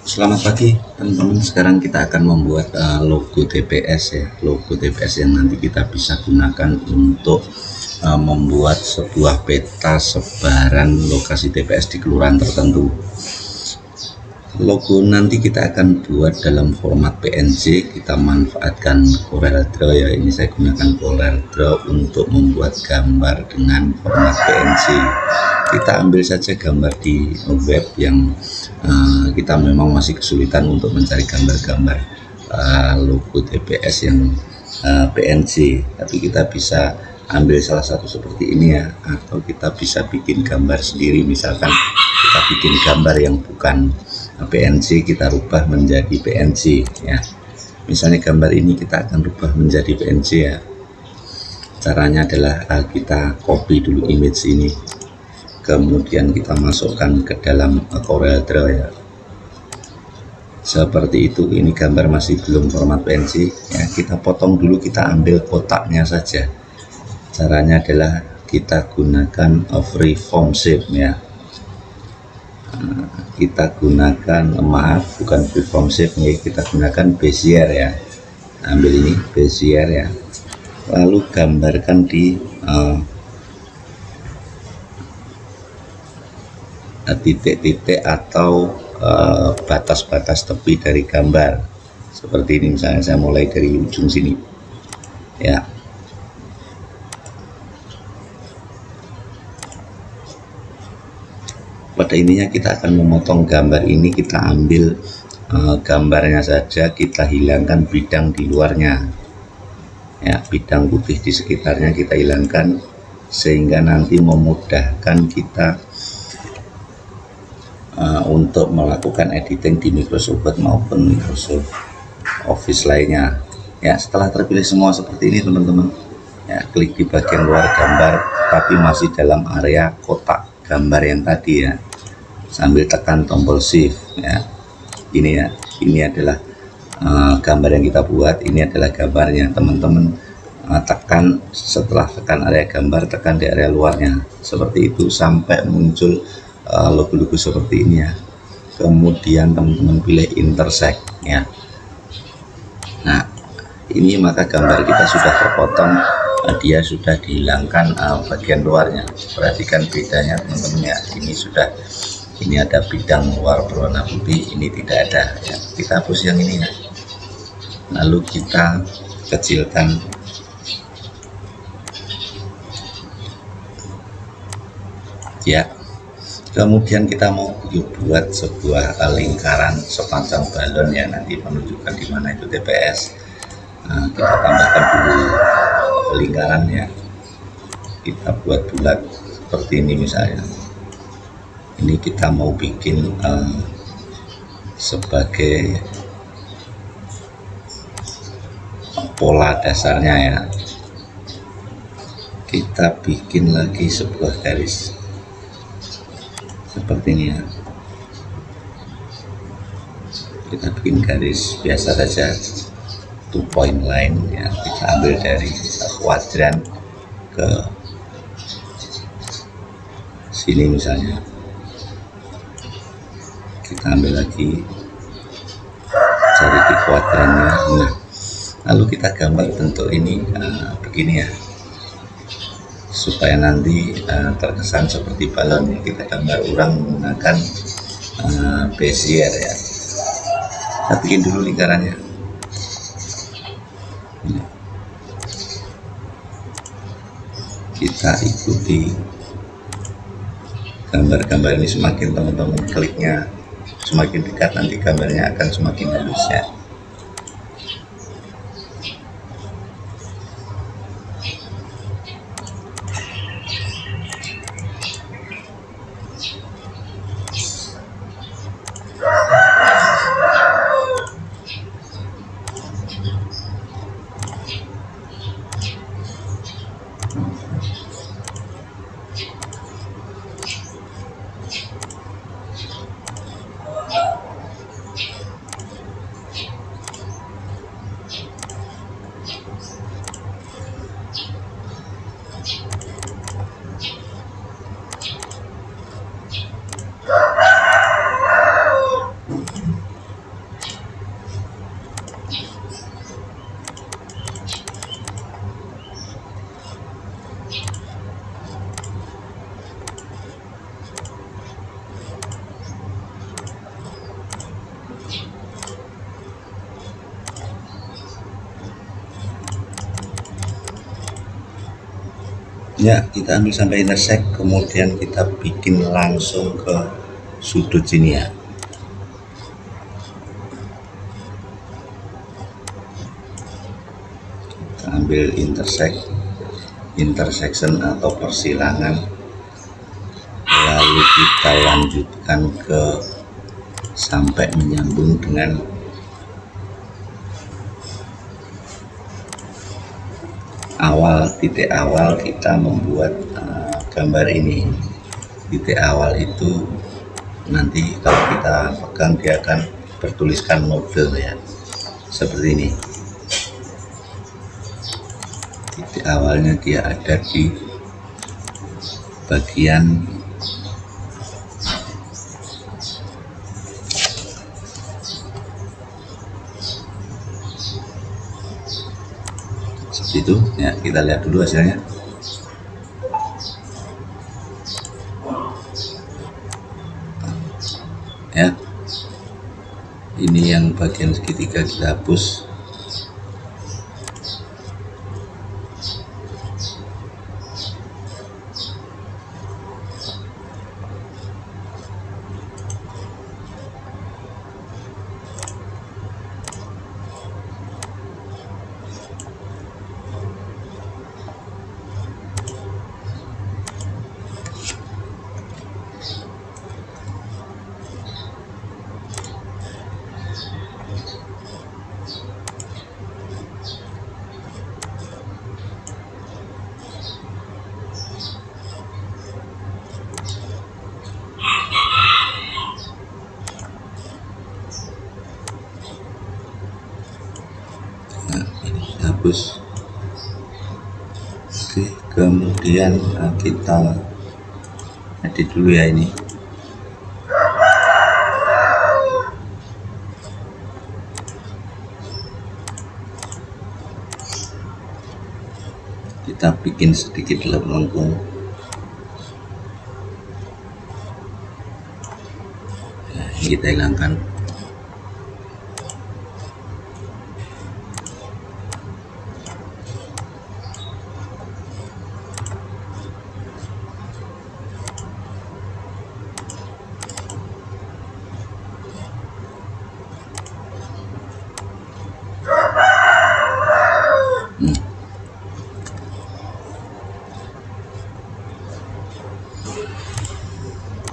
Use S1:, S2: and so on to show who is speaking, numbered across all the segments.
S1: Selamat pagi teman-teman. Sekarang kita akan membuat logo TPS ya, logo TPS yang nanti kita bisa gunakan untuk membuat sebuah peta sebaran lokasi TPS di kelurahan tertentu. Logo nanti kita akan buat dalam format PNG. Kita manfaatkan CorelDRAW ya. Ini saya gunakan CorelDRAW untuk membuat gambar dengan format PNG. Kita ambil saja gambar di web yang kita memang masih kesulitan untuk mencari gambar-gambar logo TPS yang PNG, tapi kita bisa ambil salah satu seperti ini ya, atau kita bisa bikin gambar sendiri. Misalkan kita bikin gambar yang bukan PNG, kita rubah menjadi PNG ya. Misalnya gambar ini kita akan rubah menjadi PNG ya. Caranya adalah kita copy dulu image ini, kemudian kita masukkan ke dalam CorelDRAW ya, seperti itu. Ini gambar masih belum format PNG ya, kita potong dulu, kita ambil kotaknya saja. Caranya adalah kita gunakan freeform shape ya. Kita gunakan, maaf, bukan freeform shape ya, kita gunakan Bezier ya. Ambil ini Bezier ya, lalu gambarkan di titik-titik atau batas-batas tepi dari gambar seperti ini. Misalnya saya mulai dari ujung sini ya. Pada intinya kita akan memotong gambar ini, kita ambil gambarnya saja, kita hilangkan bidang di luarnya ya, bidang putih di sekitarnya kita hilangkan, sehingga nanti memudahkan kita untuk melakukan editing di Microsoft Word maupun Microsoft Office lainnya ya. Setelah terpilih semua seperti ini teman-teman ya, klik di bagian luar gambar tapi masih dalam area kotak gambar yang tadi ya, sambil tekan tombol shift ya. Ini ya, ini adalah gambar yang kita buat, ini adalah gambarnya. Teman-teman tekan, setelah tekan area gambar, tekan di area luarnya seperti itu sampai muncul logo-logo seperti ini ya. Kemudian teman-teman pilih intersect ya. Nah ini maka gambar kita sudah terpotong, dia sudah dihilangkan bagian luarnya. Perhatikan bedanya teman-teman ya, ini sudah, ini ada bidang luar berwarna putih, ini tidak ada ya. Kita hapus yang ini ya, lalu kita kecilkan ya. Kemudian kita mau buat sebuah lingkaran sepanjang balon ya, nanti menunjukkan di mana itu TPS. Kita tambahkan dulu lingkaran ya, kita buat bulat seperti ini misalnya. Ini kita mau bikin sebagai pola dasarnya ya. Kita bikin lagi sebuah garis seperti ini ya. Kita bikin garis biasa saja, 2 point line ya. Kita ambil dari kuadran ke sini misalnya, kita ambil lagi, cari di kuadrannya. Nah lalu kita gambar bentuk ini begini ya, supaya nanti terkesan seperti balon ya. Kita gambar ulang menggunakan Bezier ya. Kita bikin dulu lingkarannya. Kita ikuti gambar-gambar ini, semakin teman-teman kliknya semakin dekat, nanti gambarnya akan semakin halus ya. Ya, kita ambil sampai intersect, kemudian kita bikin langsung ke sudut sini ya. Kita ambil intersection atau persilangan, lalu kita lanjutkan ke sampai menyambung dengan titik awal kita membuat gambar ini. Titik awal itu nanti kalau kita pegang dia akan bertuliskan node ya, seperti ini. Titik awalnya dia ada di bagian seperti itu ya. Kita lihat dulu hasilnya ya. Ini yang bagian segitiga kita hapus. Hapus. Oke, kemudian kita edit dulu ya. Ini kita bikin sedikit lengkung ya, kita hilangkan.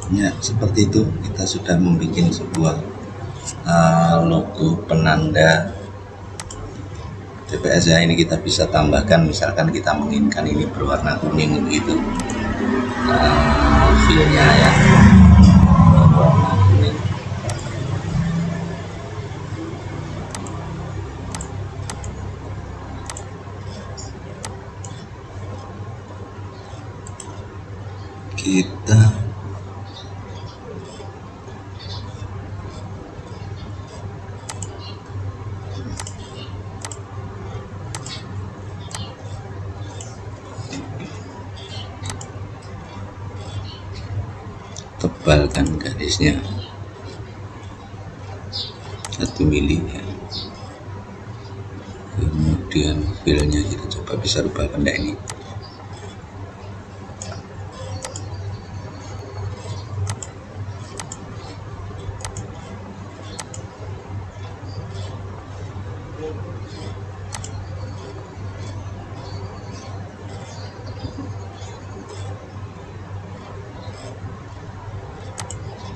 S1: Ya, seperti itu kita sudah membuat sebuah logo penanda TPS ya. Ini kita bisa tambahkan, misalkan kita menginginkan ini berwarna kuning begitu, filenya ya, berwarna kuning. Kita tebalkan garisnya 1 mili ya. Kemudian filenya kita coba bisa rubah benda ini.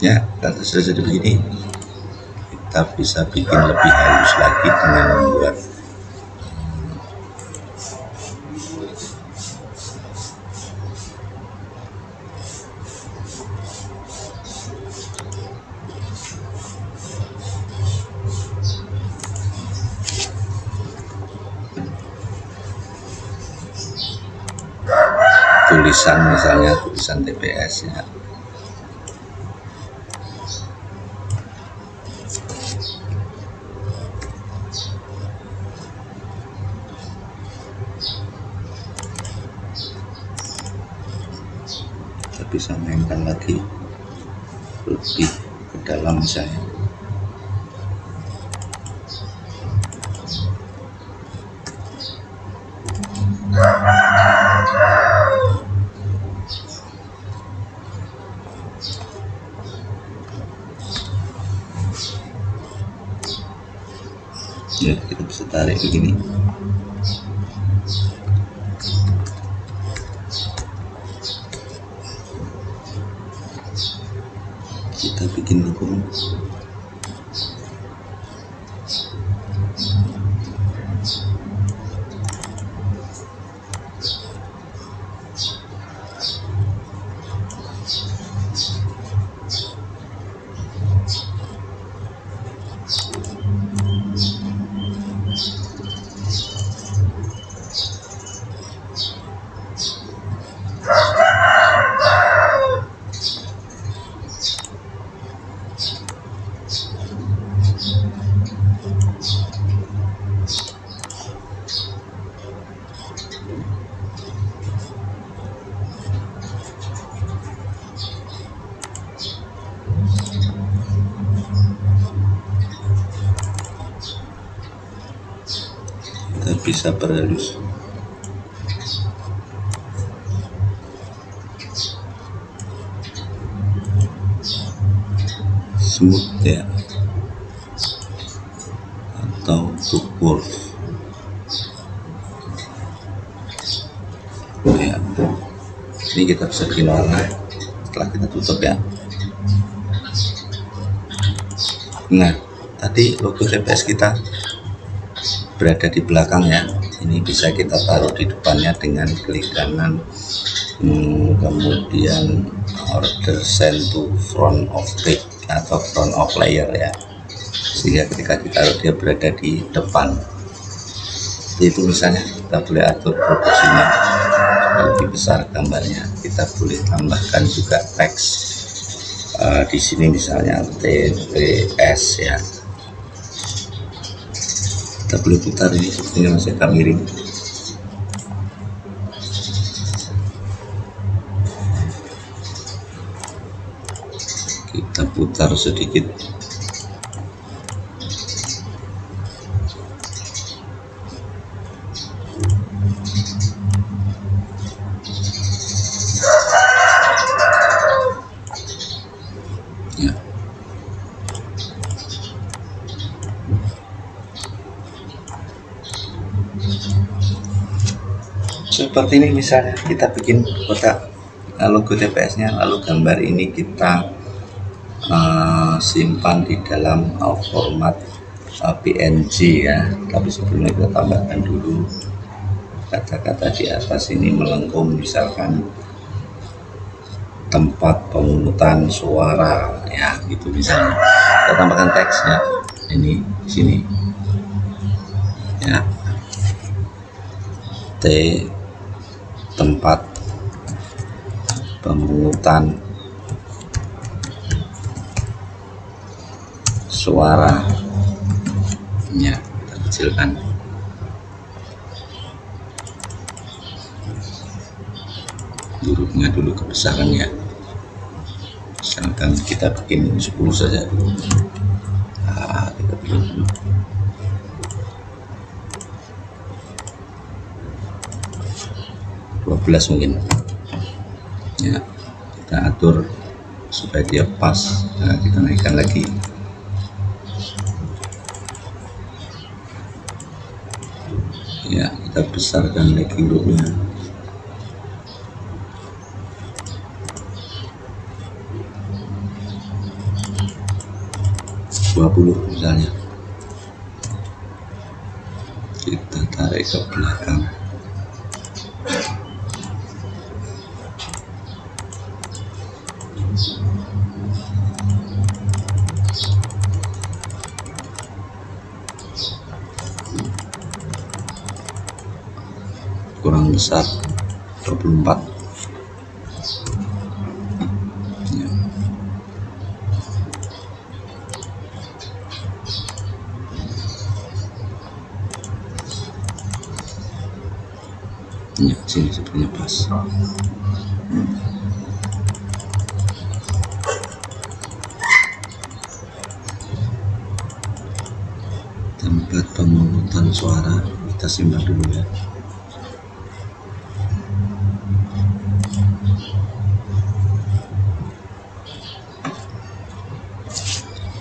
S1: Ya, kalau sudah jadi begini, kita bisa bikin lebih halus lagi dengan membuat tulisan, misalnya tulisan TPS ya. Bisa mainkan lagi lebih ke dalam misalnya. Ya, kita bisa tarik begini. Kita bikin logo. Kita bisa perhalus. Smooth ya, atau curve ya. Ini kita bisa bikin warna setelah kita tutup ya. Nah, tadi logo TPS kita berada di belakang ya. Ini bisa kita taruh di depannya dengan klik kanan, kemudian order send to front of page atau front of layer ya, sehingga ketika ditaruh dia berada di depan. Itu misalnya kita boleh atur proporsinya lebih besar gambarnya. Kita boleh tambahkan juga teks di sini misalnya TPS ya. Kita boleh putar, ini sepertinya masih agak miring. Kita putar sedikit. Ya. Seperti ini misalnya kita bikin kotak logo TPS-nya, lalu gambar ini kita simpan di dalam format PNG ya. Tapi sebelumnya kita tambahkan dulu kata-kata di atas ini melengkung, misalkan tempat pemungutan suara ya, gitu misalnya. Kita tambahkan teksnya ini di sini ya, tempat pemungutan suara ya. Kita kecilkan. Hurufnya dulu kebesarannya, misalkan kita bikin 10 saja. Kita bikin dulu 12 mungkin ya. Kita atur supaya dia pas. Nah, kita naikkan lagi. Ya, kita besarkan lagi hurufnya. Misalnya kita tarik ke belakang. Kurang besar 24 ya. Ya, sini sepertinya pas. Tempat pemungutan suara kita simpan dulu ya.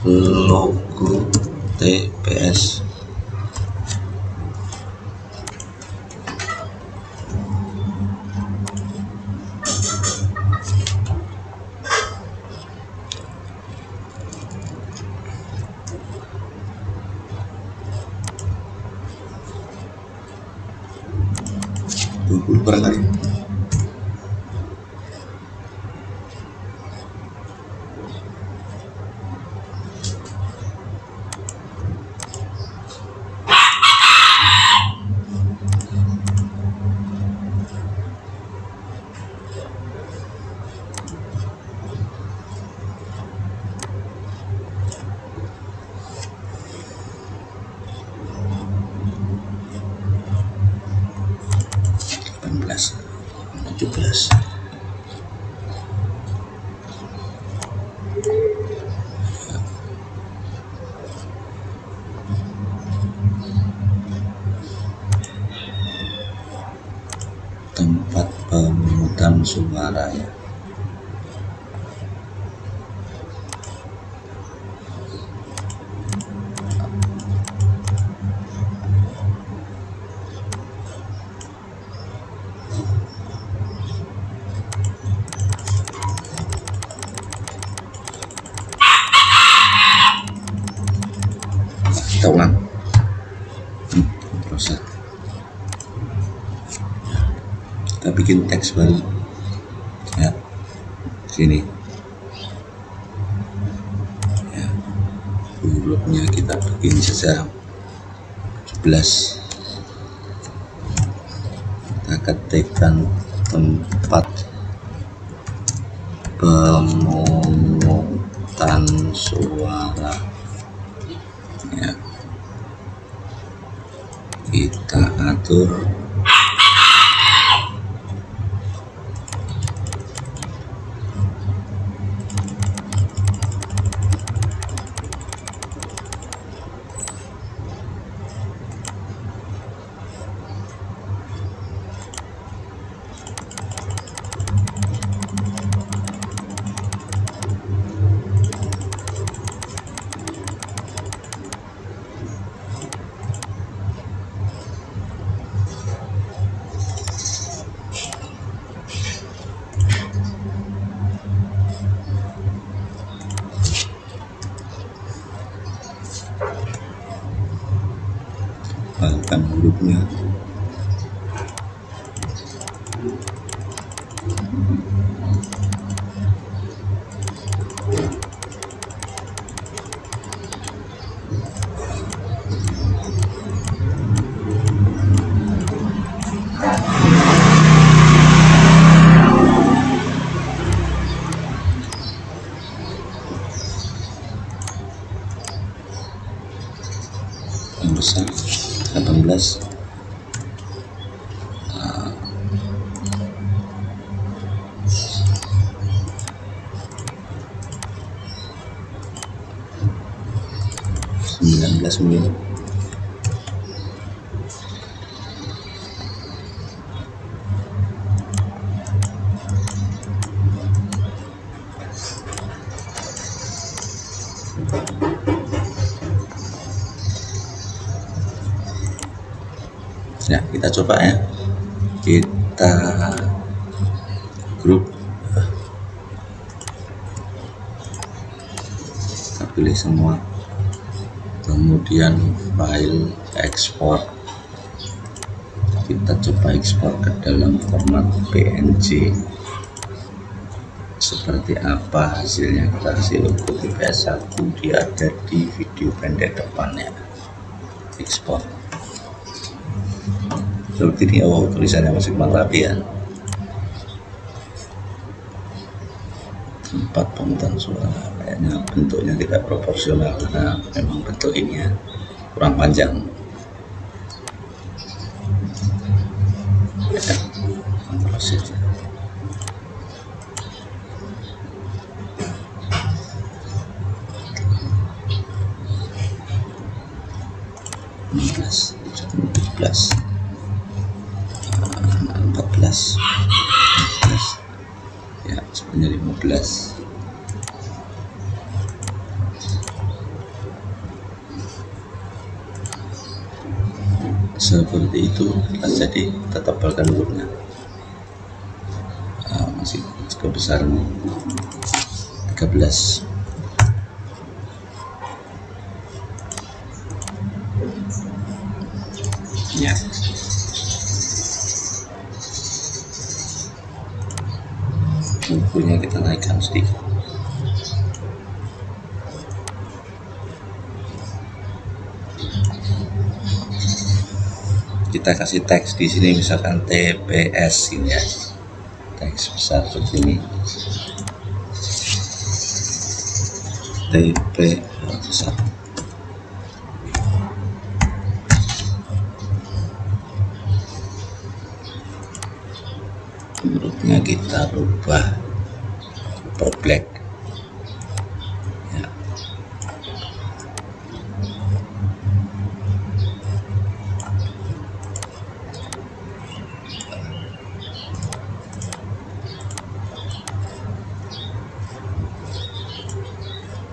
S1: Logo TPS 20 barangkali. Tempat pemungutan suara ya. Kita ulang. Proses. Kita bikin teks baru ya, sini ya, hurufnya kita bikin saja 17. Kita ketikkan tempat pemungutan suara ya, kita atur bahkan hurufnya. Yang besar 18. Mungkin. Ya, kita coba ya. Kita grup. Kita pilih semua. Kemudian file ekspor, kita coba ekspor ke dalam format PNG. Seperti apa hasilnya? Kita kasih logo TPS1, dia ada di video pendek depannya. Ekspor seperti ini. Oh, tulisannya masih kurang rapi ya. Tempat pemungutan suara, kayaknya bentuknya tidak proporsional karena memang bentuk ini ya kurang panjang. Ya, prosesnya. belas, 17, 14, 15. Ya, sebenarnya 15. Seperti itu. Jadi kita tebalkan hurufnya. Masih kebesaran 13. Ya. logonya kita naikkan sedikit. Kita kasih teks di sini misalkan TPS ini ya, teks besar seperti ini, TPS. Menurutnya kita rubah super black ya.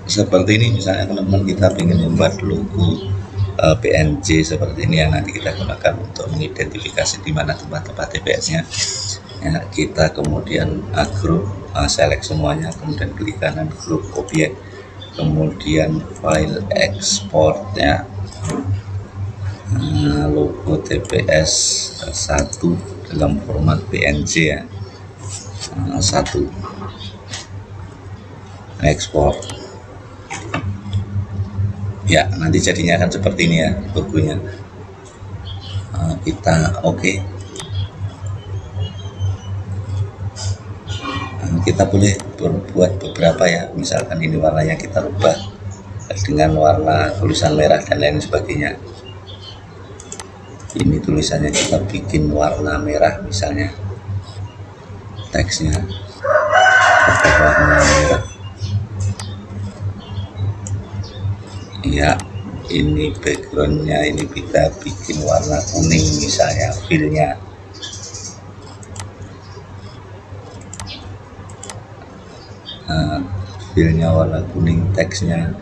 S1: Seperti ini misalnya teman-teman, kita ingin membuat logo PNG seperti ini yang nanti kita gunakan untuk mengidentifikasi di mana tempat-tempat TPS-nya. Ya, kita kemudian grup, select semuanya, kemudian klik kanan grup objek, kemudian file export ya, logo TPS 1 dalam format PNG ya, 1 export ya. Nanti jadinya akan seperti ini ya logonya. Kita oke. Kita boleh berbuat beberapa ya, misalkan ini warnanya kita rubah dengan warna tulisan merah dan lain sebagainya. Ini tulisannya kita bikin warna merah misalnya, teksnya warna merah ya. Ini backgroundnya ini kita bikin warna kuning misalnya, fillnya fillnya warna kuning, teksnya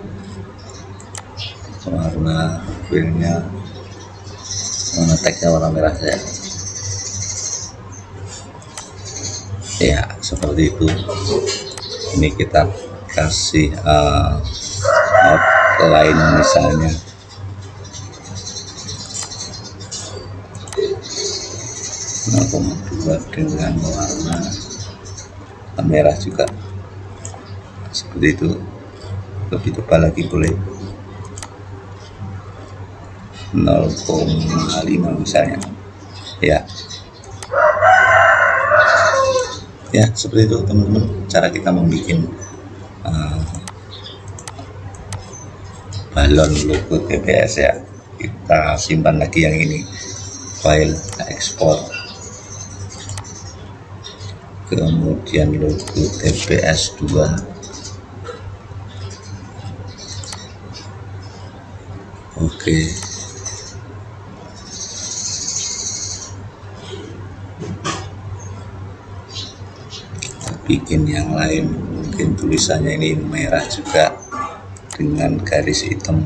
S1: warna fillnya warna teksnya warna merah ya. Ya seperti itu. Ini kita kasih outline misalnya, buat dengan warna merah juga seperti itu. Lebih tebal lagi boleh 0,5 misalnya ya. Ya seperti itu teman-teman, cara kita membuat balon logo TPS ya. Kita simpan lagi yang ini, file export, kemudian logo TPS 2. Oke. Kita bikin yang lain, mungkin tulisannya ini merah juga dengan garis hitam.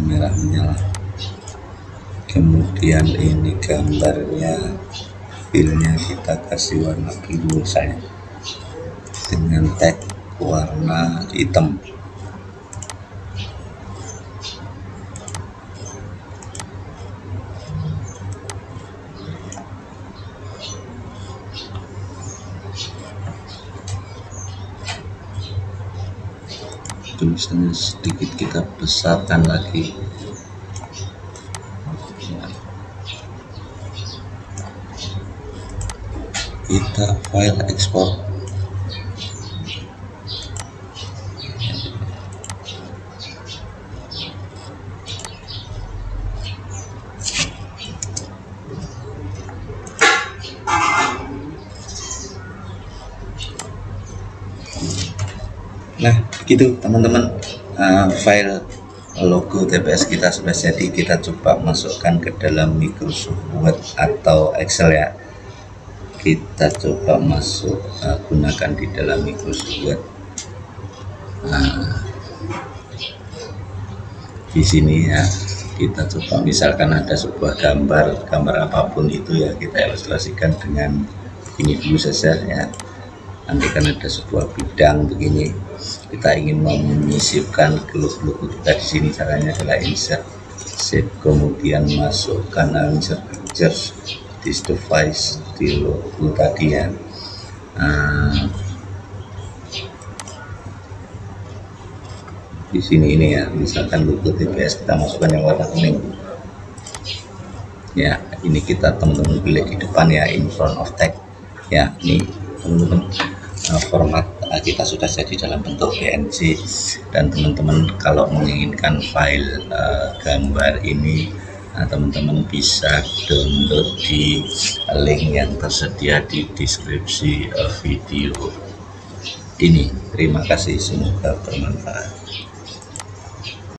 S1: Merah menyala. Kemudian ini gambarnya, fillnya kita kasih warna biru misalnya dengan tag warna hitam. Tulisannya sedikit kita besarkan lagi. Kita file export. Nah begitu teman-teman, file logo TPS kita sudah jadi. Kita coba masukkan ke dalam Microsoft Word atau Excel ya. Kita coba masuk, gunakan di dalam Microsoft Word. Di sini ya kita coba, misalkan ada sebuah gambar apapun itu ya, kita ilustrasikan dengan ini dulu saja ya. Nanti kan ada sebuah bidang begini, kita ingin menyisipkan logo kita di sini. Caranya adalah insert, save, kemudian masukkan insert pictures this device di logo tadi ya. Di sini ini ya, misalkan logo TPS kita masukkan yang warna kuning ya. Ini kita teman-teman pilih di depan ya, in front of tag ya. Ini teman-teman format kita sudah jadi dalam bentuk PNG, dan teman-teman kalau menginginkan file gambar ini teman-teman bisa download di link yang tersedia di deskripsi video ini. Terima kasih, semoga bermanfaat.